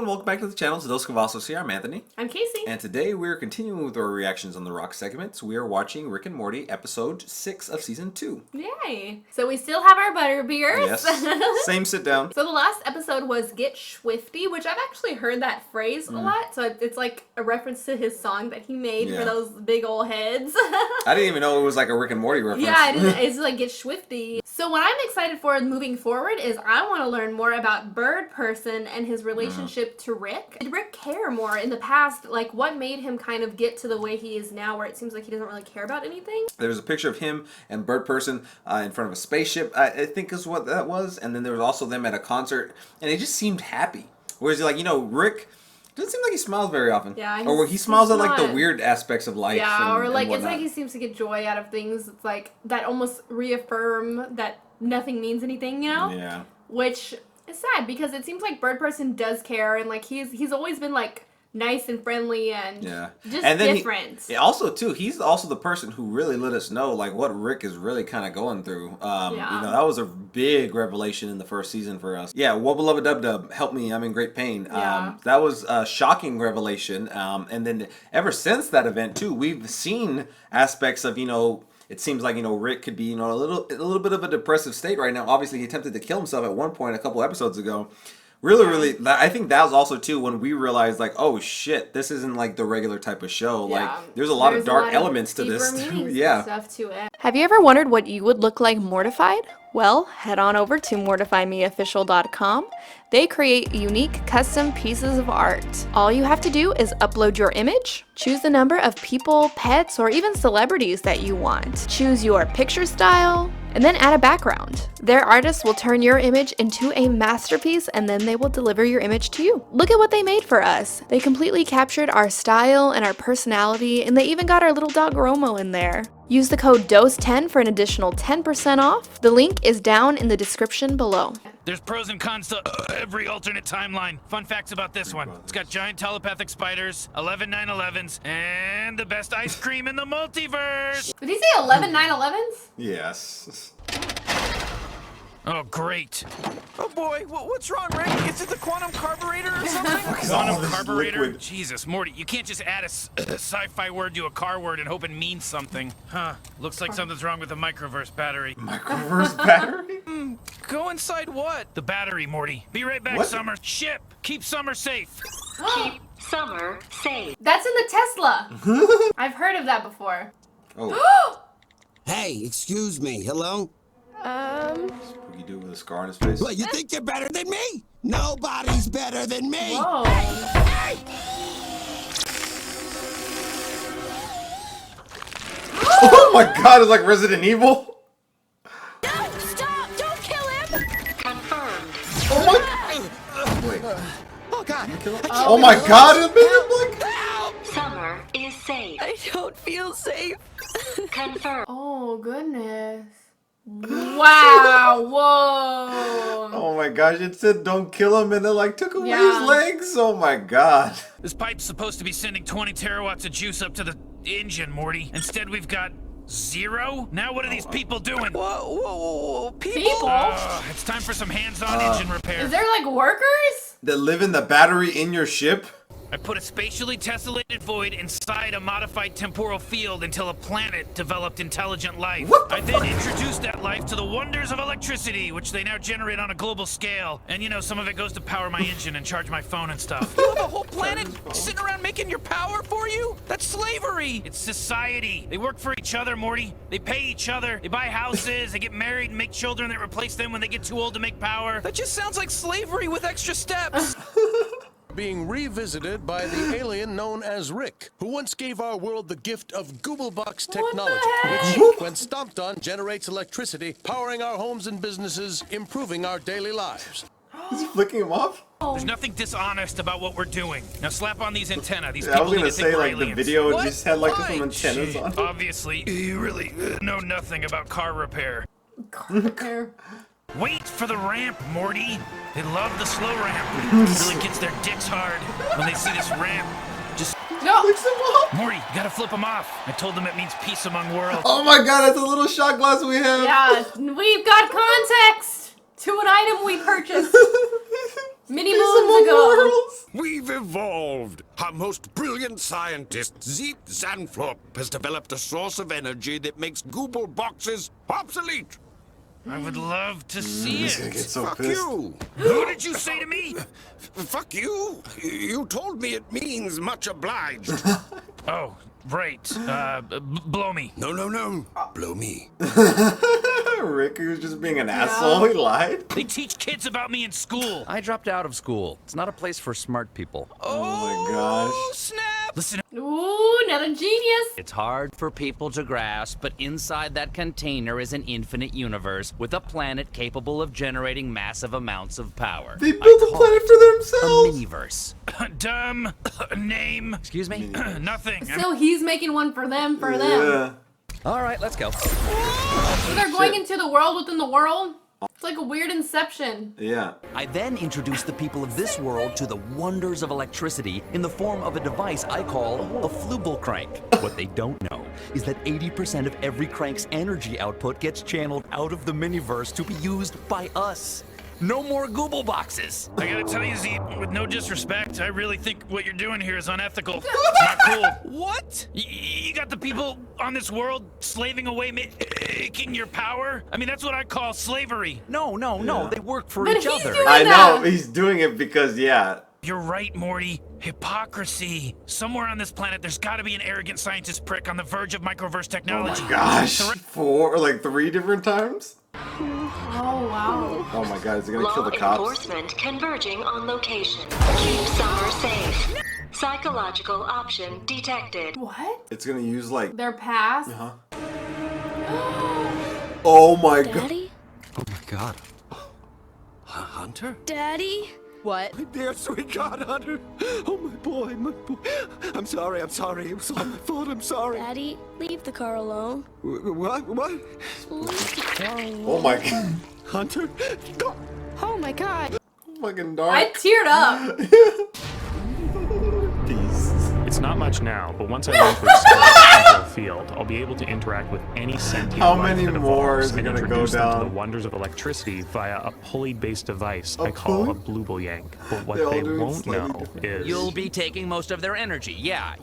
everyone, welcome back to the channel. It's Dos Cavazos here. I'm Anthony. I'm Casey. And today we're continuing with our reactions on the Rock segments. We are watching Rick and Morty, episode 6 of season 2. Yay! So we still have our butterbeers. Yes. Same sit down. So the last episode was Get Swifty, which I've actually heard that phrase a lot. So it's like a reference to his song that he made for those big old heads. I didn't even know it was like a Rick and Morty reference. Yeah, it's like Get Swifty. So what I'm excited for moving forward is I want to learn more about Bird Person and his relationship to Rick. Did Rick care more in the past? Like, what made him kind of get to the way he is now, where it seems like he doesn't really care about anything? There was a picture of him and Bird Person in front of a spaceship, I think is what that was. And then there was also them at a concert, and they just seemed happy. Whereas, like, you know, Rick doesn't seem like he smiles very often. Yeah, or he smiles at like the weird aspects of life. Yeah, or like and it's like he seems to get joy out of things. It's like that almost reaffirm that nothing means anything, you know? Yeah. Which is sad because it seems like Bird Person does care, and like he's always been like nice and friendly and just and then different. Also too, he's also the person who really let us know like what Rick is really kind of going through. You know, that was a big revelation in the first season for us. Yeah, Wubba Lubba Dub Dub, help me, I'm in great pain. That was a shocking revelation. And then ever since that event too, we've seen aspects of, you know, it seems like, you know, Rick could be, you know, a little bit of a depressive state right now. Obviously, he attempted to kill himself at one point a couple episodes ago. Really, I think that was also, too, when we realized, like, oh, shit, this isn't, like, the regular type of show. Yeah. Like, there's a lot of dark elements to this. Yeah. Stuff to it. Have you ever wondered what you would look like mortified? Well, head on over to MortifyMeOfficial.com. They create unique custom pieces of art. All you have to do is upload your image, choose the number of people, pets, or even celebrities that you want. Choose your picture style, and then add a background. Their artists will turn your image into a masterpiece, and then they will deliver your image to you. Look at what they made for us. They completely captured our style and our personality, and they even got our little dog Romo in there. Use the code DOSE10 for an additional 10% off. The link is down in the description below. There's pros and cons to every alternate timeline. Fun facts about this one. It's got giant telepathic spiders, 11 9/11s, and the best ice cream in the multiverse. Did he say 11 9/11s? Yes. Oh, great. Oh boy, what's wrong, Rick? Is it the quantum carburetor or something? Quantum carburetor? Jesus, Morty, you can't just add a sci-fi word to a car word and hope it means something. Huh, looks like something's wrong with the microverse battery. Microverse battery? Go inside what? The battery, Morty. Be right back, What? Summer. Ship! Keep Summer safe. Keep Summer safe. That's in the Tesla. I've heard of that before. Oh. Hey, excuse me, hello? Spooky dude with a scar on his face. What, you think you're better than me? Nobody's better than me! Whoa. Hey! Oh my god, it's like Resident Evil. No, stop! Don't kill him! Confirmed. Oh my. Wait. Oh god! Oh my god, it made him like. Help! Summer is safe. I don't feel safe. Confirmed. Oh, goodness. Wow, whoa. Oh my gosh, it said don't kill him and it like took away Yeah. his legs. Oh my god. This pipe's supposed to be sending 20 terawatts of juice up to the engine, Morty. Instead, we've got 0? Now what are these people doing? Whoa, People? It's time for some hands-on engine repair. Is there like workers? That live in the battery in your ship? I put a spatially tessellated void inside a modified temporal field until a planet developed intelligent life. What the I then fuck? introduced that life to the wonders of electricity, which they now generate on a global scale. And you know, some of it goes to power my engine and charge my phone and stuff. You have a whole planet sitting around making your power for you? That's slavery! It's society. They work for each other, Morty. They pay each other. They buy houses. They get married and make children that replace them when they get too old to make power. That just sounds like slavery with extra steps. Being revisited by the alien known as Rick, who once gave our world the gift of Googlebox technology, which, when stomped on, generates electricity, powering our homes and businesses, improving our daily lives. Is he flicking him off? There's nothing dishonest about what we're doing. Now slap on these antennae. These Yeah, I people was need gonna to think say we're like aliens. the video What? just had like Why? some antennas on. Obviously, you really know nothing about car repair. Repair. Wait for the ramp, Morty. They love the slow ramp. It really gets their dicks hard when they see this ramp. Just No. Flicks him off. Morty, you gotta flip them off. I told them it means peace among worlds. Oh my god, that's a little shot glass we have. Yeah, we've got context to an item we purchased. Many moons ago. We've evolved. Our most brilliant scientist, Zeet Zanflop, has developed a source of energy that makes Google boxes obsolete. I would love to see it. Get so Fuck pissed. you. Who did you say to me? Fuck you. You told me it means much obliged. Oh, right. Blow me. No. Blow me. Rick was just being an asshole. He lied. They teach kids about me in school. I dropped out of school. It's not a place for smart people. Oh my gosh. Snap. Listen. Ooh, not a genius. It's hard for people to grasp, but inside that container is an infinite universe with a planet capable of generating massive amounts of power. They built a planet for A themselves. miniverse. Dumb. Name. Excuse me? Nothing. So he's making one for them, Yeah. All right, let's go. So they're going into the world within the world? It's like a weird inception. Yeah. I then introduced the people of this world to the wonders of electricity in the form of a device I call a flubel crank. What they don't know is that 80% of every crank's energy output gets channeled out of the miniverse to be used by us. No more Google boxes. I gotta tell you, Z, with no disrespect, I really think what you're doing here is unethical. It's not cool. What? You got the people on this world slaving away, making your power? I mean, that's what I call slavery. No, they work for But each he's other. doing I that. know. He's doing it because, yeah. You're right, Morty. Hypocrisy. Somewhere on this planet, there's gotta be an arrogant scientist prick on the verge of microverse technology. Gosh. 4 or like 3 different times? Oh, wow. Oh my god, is he gonna Law kill the cops? enforcement converging on location. Keep Summer safe. Psychological option detected. What? It's gonna use like... Their past? Oh my god. Daddy? Oh my god. Hunter? Daddy? What? My dear sweet God, Hunter. Oh my boy, my boy. I'm sorry. It was all my fault. I'm sorry. Daddy, leave the car alone. What? Leave the car alone. Oh my god. Hunter? Go. Oh my god. Fucking dark. I teared up. Peace. It's not much now, but once I move into the field, I'll be able to interact with any sentient How life many that more evolves is it and gonna go introduce them to down? the wonders of electricity via a pulley-based device I A call a pulley? blue yank. But what They're all they doing won't slightly know different is... You'll be taking most of their energy. Yeah,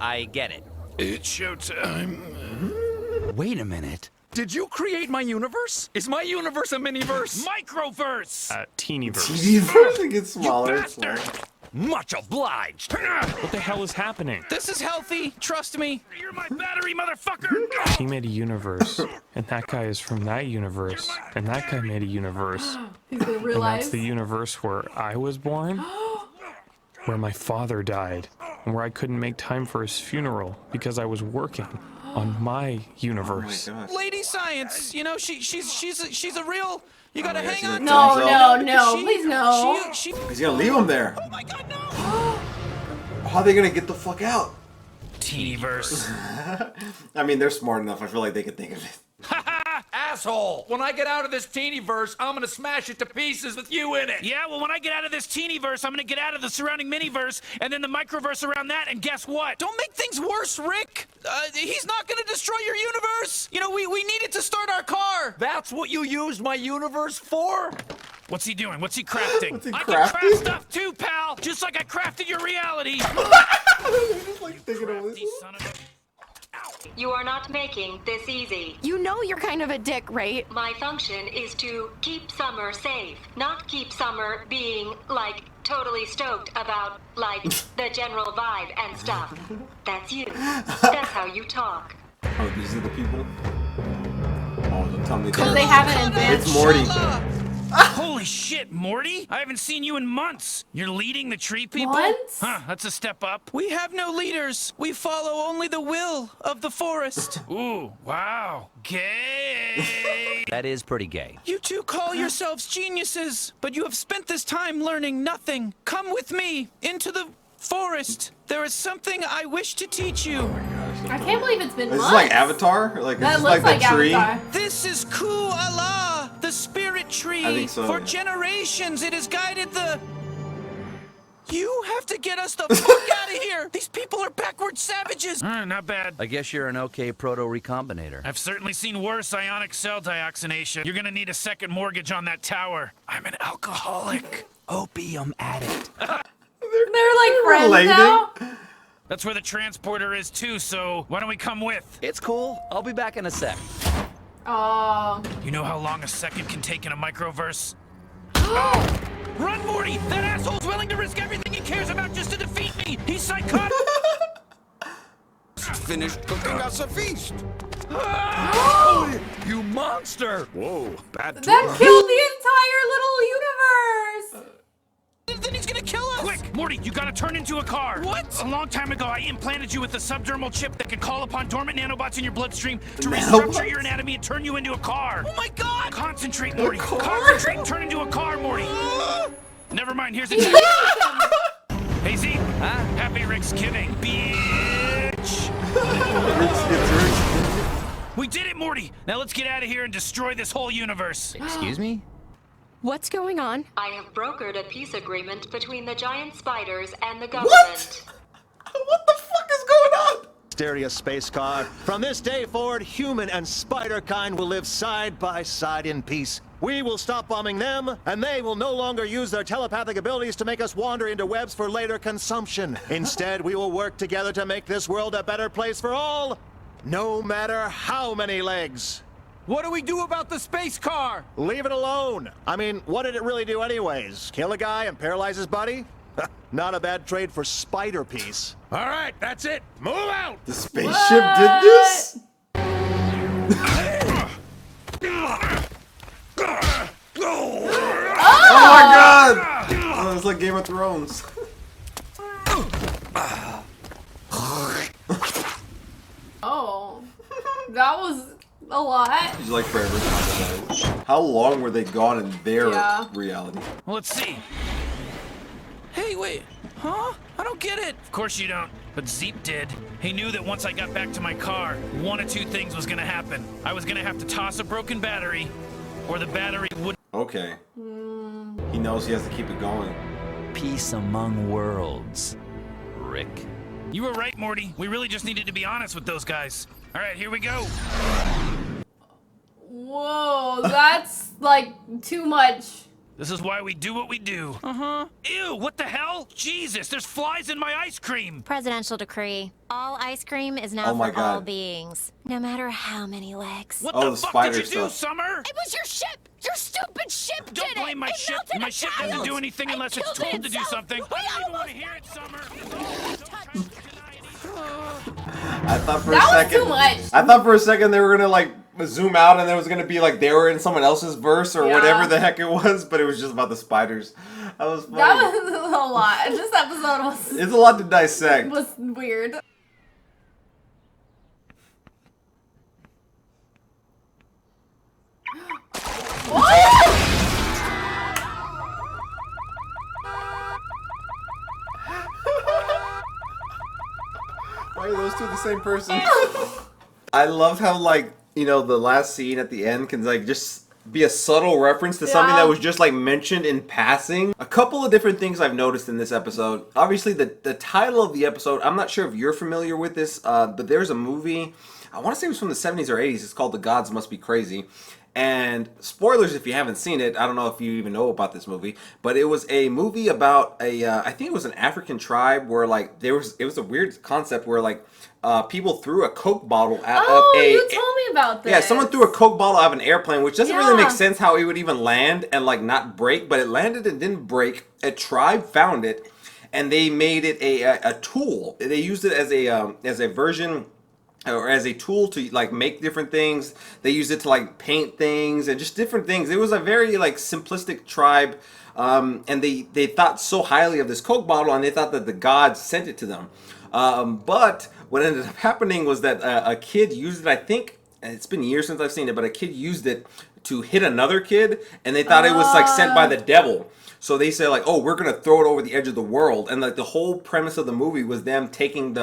I get it. It's showtime. Wait a minute. Did you create my universe? Is my universe a miniverse? Microverse! Teenyverse. TV it gets smaller. You and smaller. bastard! Much obliged. What the hell is happening? This is healthy. Trust me. You're my battery, motherfucker! He made a universe, and that guy is from that universe, and that guy made a universe, He's gonna and realize. that's the universe where I was born, where my father died, and where I couldn't make time for his funeral because I was working on my universe. Oh my gosh. Lady Science. You know, she's a real. You gotta yeah, hang she's on. a to No, her. no, She- please no. She. He's gonna leave him there. Oh my God, no! How are they gonna get the fuck out? Teenyverse. I mean, they're smart enough. I feel like they could think of it. Asshole! When I get out of this teenyverse, I'm gonna smash it to pieces with you in it. Yeah, well, when I get out of this teenyverse, I'm gonna get out of the surrounding miniverse, and then the microverse around that, and guess what? Don't make things worse, Rick. He's not gonna destroy your universe. You know, we needed to start our car. That's what you used my universe for? What's he doing? What's he crafting? What's he I can craft crafting? stuff too, pal! Just like I crafted your reality! Just like thinking of Crafty this. son of a... You are not making this easy. You know you're kind of a dick, right? My function is to keep Summer safe, not keep Summer being, like, totally stoked about, like, the general vibe and stuff. That's you. That's how you talk. Oh, these are the people? Oh, don't tell me Because that. they haven't advanced. It's Morty. Holy shit, Morty! I haven't seen you in months. You're leading the tree people? Months? Huh, that's a step up. We have no leaders. We follow only the will of the forest. Ooh, wow. Gay! That is pretty gay. You two call yourselves geniuses, but you have spent this time learning nothing. Come with me into the forest. There is something I wish to teach you. I can't believe it's been Is months. this like Avatar? Like, That is this looks like the tree? Avatar. This is Ku Allah, the spirit tree. I think so, For yeah. generations, it has guided the You have to get us the fuck out of here! These people are backward savages! Not bad. I guess you're an okay proto-recombinator. I've certainly seen worse ionic cell dioxination. You're gonna need a second mortgage on that tower. I'm an alcoholic. Opium addict. They're like friends now? That's where the transporter is too, so why don't we come with? It's cool. I'll be back in a sec. Oh. You know how long a second can take in a microverse? Oh! Run, Morty! That asshole's willing to risk everything he cares about just to defeat me! He's psychotic! Finished cooking us a feast. You monster! Whoa, bad That tour. killed the entire little universe! Then he's gonna kill us! Quick, Morty, you gotta turn into a car! What? A long time ago, I implanted you with a subdermal chip that can call upon dormant nanobots in your bloodstream to restructure your anatomy and turn you into a car! Oh my god! Concentrate, Morty! Concentrate and turn into a car, Morty! Never mind, here's a check. Hey, Z, happy Rick's kidding, bitch! We did it, Morty! Now let's get out of here and destroy this whole universe! Excuse me? What's going on? I have brokered a peace agreement between the giant spiders and the government. What the fuck is going on? Stereo space car. From this day forward, human and spider kind will live side by side in peace. We will stop bombing them, and they will no longer use their telepathic abilities to make us wander into webs for later consumption. Instead, we will work together to make this world a better place for all, no matter how many legs. What do we do about the space car? Leave it alone. I mean, what did it really do anyways? Kill a guy and paralyze his buddy? Not a bad trade for spider piece. All right, that's it. Move out. The spaceship did this? Oh my god! Oh, it's like Game of Thrones. Oh. That was a lot. It's like forever. How long were they gone in their reality? Well, let's see. Hey, wait. Huh? I don't get it. Of course you don't, but Zeep did. He knew that once I got back to my car, one of two things was gonna happen. I was gonna have to toss a broken battery, or the battery would... Okay. He knows he has to keep it going. Peace among worlds, Rick. You were right, Morty. We really just needed to be honest with those guys. All right, here we go. Whoa, that's like too much. This is why we do what we do. Ew, what the hell? Jesus, there's flies in my ice cream. Presidential decree. All ice cream is now for all beings, no matter how many legs. What the fuck did you do, Summer? It was your ship! Your stupid ship did it! Don't blame my ship. My ship doesn't do anything unless it's told to do something. I don't even want to hear it, Summer. I thought for That a was second. too much. I thought for a second they were gonna like zoom out and there was gonna be like they were in someone else's verse or whatever the heck it was, but it was just about the spiders. That was funny. That was a lot. This episode was. It's a lot to dissect. Was weird. Why are those two the same person? I love how like, you know, the last scene at the end can like just be a subtle reference to something that was just like mentioned in passing. A couple of different things I've noticed in this episode. Obviously the title of the episode, I'm not sure if you're familiar with this, but there's a movie, I want to say it was from the 70s or 80s, it's called The Gods Must Be Crazy. And spoilers if you haven't seen it, I don't know if you even know about this movie, but it was a movie about a, I think it was an African tribe where like it was a weird concept where like people threw a Coke bottle out of a... you told me about this. Yeah, someone threw a Coke bottle out of an airplane, which doesn't really make sense how it would even land and like not break, but it landed and didn't break. A tribe found it and they made it a tool. They used it as a version or as a tool to like make different things. They used it to like paint things and just different things. It was a very like simplistic tribe, and they thought so highly of this Coke bottle and they thought that the gods sent it to them. But what ended up happening was that a kid used it, I think, and it's been years since I've seen it, but a kid used it to hit another kid and they thought it was like sent by the devil. So they said like, oh, we're going to throw it over the edge of the world. And like the whole premise of the movie was them taking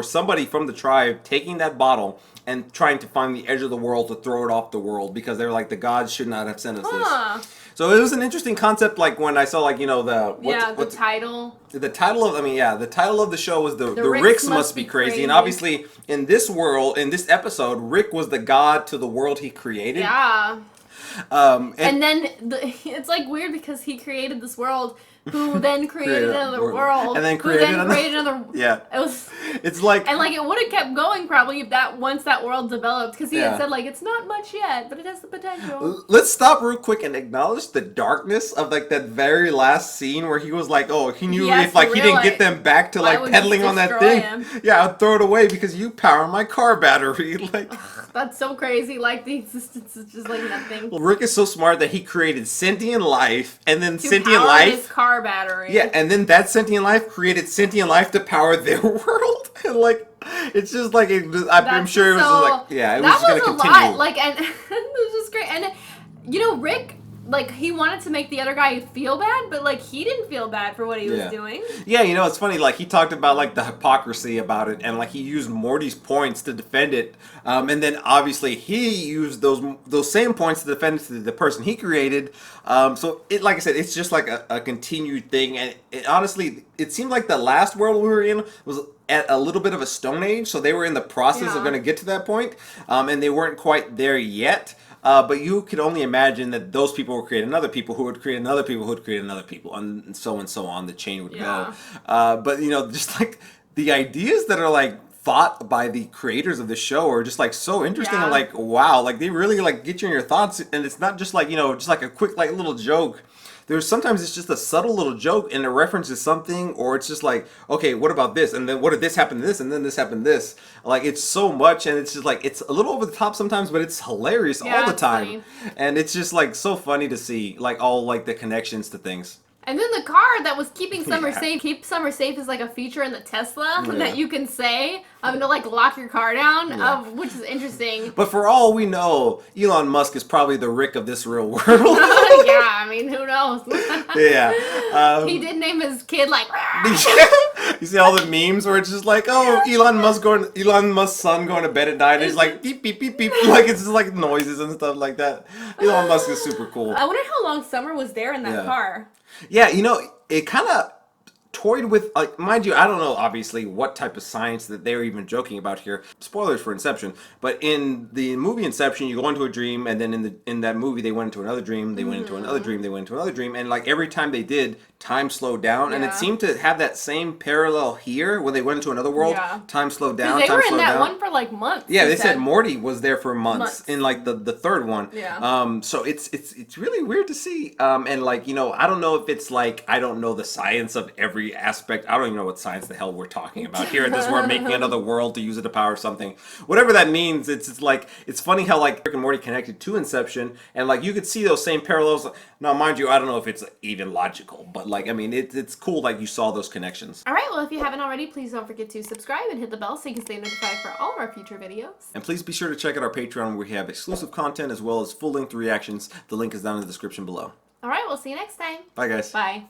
somebody from the tribe taking that bottle and trying to find the edge of the world to throw it off the world because they were like, the gods should not have sent us this. So it was an interesting concept, like when I saw, like, you know, the title. The title of, the title of the show was the Ricks must be crazy. And obviously in this world, in this episode, Rick was the god to the world he created. Yeah. And then it's like weird because he created this world, who then created another world, and then created another. Yeah. It's like, and like it would have kept going probably if once that world developed, because he had said like it's not much yet, but it has the potential. Let's stop real quick and acknowledge the darkness of like that very last scene where he was like, oh, he knew if like he didn't get them back to like pedaling on that thing, I'd throw it away because you power my car battery. Like that's so crazy. Like the existence is just like nothing. Well, Rick is so smart that he created sentient life, and then sentient life. His car battery. Yeah, and then that sentient life created sentient life to power their world, and like it's just like I'm sure it was just like it was just gonna continue. Lot. Like, and it was just great. And you know, Rick, like, he wanted to make the other guy feel bad, but like he didn't feel bad for what he was doing. Yeah, you know, it's funny. Like he talked about like the hypocrisy about it, and like he used Morty's points to defend it, and then obviously he used those same points to defend the person he created. So it, like I said, it's just like a continued thing, and honestly, it seemed like the last world we were in was at a little bit of a stone age, so they were in the process of going to get to that point, and they weren't quite there yet. But you could only imagine that those people would create another people who would create another people who would create another people, and so on. The chain would go. But you know, just like the ideas that are like thought by the creators of the show are just like so interesting and like wow, like they really like get you in your thoughts, and it's not just like, you know, just like a quick like little joke. There's sometimes it's just a subtle little joke and it references something, or it's just like, okay, what about this? And then what did this happen to this? And then this happened to this. Like, it's so much, and it's just like, it's a little over the top sometimes, but it's hilarious all the time. And it's just like so funny to see like all like the connections to things. And then the car that was keeping Summer safe. Keep Summer safe is like a feature in the Tesla that you can say to like lock your car down, which is interesting. But for all we know, Elon Musk is probably the Rick of this real world. I mean, who knows? He did name his kid like. You see all the memes where it's just like, oh, Elon Musk's son going to bed at night, and it's like beep beep beep beep, like it's just like noises and stuff like that. Elon Musk is super cool. I wonder how long Summer was there in that car. Yeah, you know, it kind of toyed with, like, mind you, I don't know, obviously, what type of science that they were even joking about here. Spoilers for Inception. But in the movie Inception, you go into a dream, and then in that movie, they went into another dream, they went into another dream, they went into another dream, and, like, every time they did, time slowed down, and it seemed to have that same parallel here, when they went into another world, time slowed down, they were in that one for, like, months. Yeah, they said Morty was there for months. In, like, the third one. Yeah. So it's really weird to see, and, like, you know, I don't know if it's, like, I don't know the science of every aspect. I don't even know what science the hell we're talking about here. This we're making another world to use it to power something. Whatever that means, it's like, it's funny how like Rick and Morty connected to Inception, and like you could see those same parallels. Now, mind you, I don't know if it's even logical, but like, I mean, it's cool like you saw those connections. All right, well, if you haven't already, please don't forget to subscribe and hit the bell so you can stay notified for all of our future videos. And please be sure to check out our Patreon, where we have exclusive content as well as full-length reactions. The link is down in the description below. All right, we'll see you next time. Bye, guys. Bye.